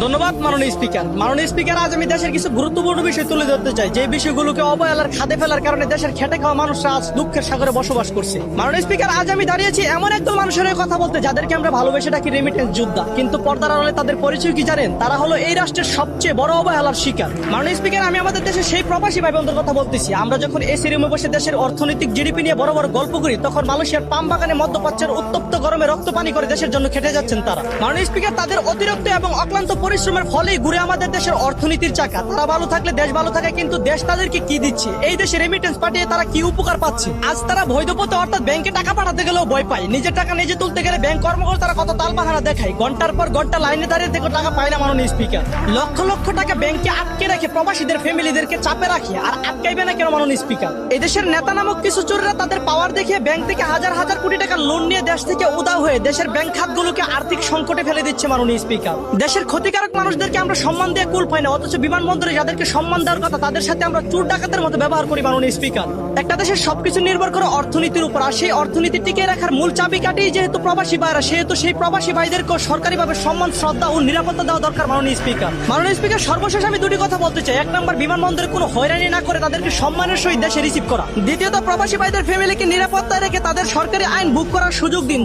ধন্যবাদ মাননীয় স্পিকার। মাননীয় স্পিকার, আজ আমি দেশের কিছু গুরুত্বপূর্ণ বিষয় তুলে ধরতে চাই, যে বিষয়গুলোকে অবহেলার খাদে ফেলার কারণে দেশের খেটে খাওয়া মানুষরা আজ দুঃখের সাগরে বসবাস করছে। মাননীয় স্পিকার, আজ আমি দাঁড়িয়েছি এমন একদল মানুষের হয়ে কথা বলতে যাদেরকে আমরা ভালোবেসে ডাকি রেমিটেন্স যোদ্ধা, কিন্তু পর্দার আড়ালে তাদের পরিচয় কি জানেন? তারা হলো এই রাষ্ট্রের সবচেয়ে বড় অবহেলার শিকার। মাননীয় স্পিকার, আমি আমাদের দেশের সেই প্রবাসী ভাই বোনদের কথা বলতেছি। আমরা যখন এসি রুমে বসে দেশের অর্থনৈতিক জিডিপি নিয়ে বড় বড় গল্প করি, তখন মালয়েশিয়ার পাম বাগানে মধ্যপ্রাচ্যের উত্তপ্ত গরমে রক্ত পানি করে দেশের জন্য খেটে যাচ্ছেন তারা। মাননীয় স্পিকার, তাদের অতিরিক্ত এবং অক্লান্ত পরিশ্রমের ফলেই ঘুরে আমাদের দেশের অর্থনীতির চাকা। তারা ভালো থাকলে দেশ ভালো থাকে, কিন্তু দেশ তাদেরকে কি দিচ্ছে? এই দেশে রেমিটেন্স পাঠিয়ে তারা কি উপকার পাচ্ছে? আজ তারা বৈধ পথে অর্থাৎ ব্যাংকে টাকা পাঠাতে গেলেও ভয় পায়। নিজের টাকা নিজে তুলতে গেলে ব্যাংক কর্মকর্তারা কত তালবাহানা দেখায়, ঘন্টার পর ঘন্টা লাইনে দাঁড়িয়ে থেকে টাকা পায় না। মাননীয় স্পিকার, লক্ষ লক্ষ টাকা ব্যাংকে আটকে রেখে প্রবাসীদের ফ্যামিলিদেরকে চাপে রাখে, আর আটকাইবে না কেন? মাননীয় স্পিকার, এদেশের নেতা নামক কিছু চোরেরা তাদের পাওয়ার দেখিয়ে ব্যাংক থেকে হাজার হাজার কোটি টাকা লোন নিয়ে দেশ থেকে উধাও হয়ে দেশের ব্যাংক খাতগুলোকে আর্থিক সংকটে ফেলে দিচ্ছে। মাননীয় স্পিকার, দেশের ক্ষতিকারক মানুষদেরকে আমরা সম্মান দিয়ে কুল পাই না, অথচ বিমানবন্দরে যাদেরকে সম্মান দেওয়ার কথা তাদের সাথে আমরা চোর ডাকাতের মতো ব্যবহার করি। মাননীয় স্পিকার, একটা দেশের সবকিছু নির্ভর করে অর্থনীতির উপর, আর সেই অর্থনীতি টিকিয়ে রাখার মূল চাবিকাঠি যেহেতু প্রবাসী ভাইরা, সেহেতু সেই প্রবাসী ভাইদেরকে সরকারিভাবে সম্মান, শ্রদ্ধা ও নিরাপত্তা দেওয়া দরকার। মাননীয় স্পিকার, সর্বশেষ আমি দুটি কথা বলতে চাই। এক নম্বর, বিমানবন্দরে কোনো হয়রানি না করে তাদেরকে সম্মানের সহিত দেশে রিসিভ করা। দ্বিতীয়ত, প্রবাসী ভাইদের ফ্যামিলিকে নিরাপত্তায় রেখে তাদের সরকারি আইন বুক করার সুযোগ দিন।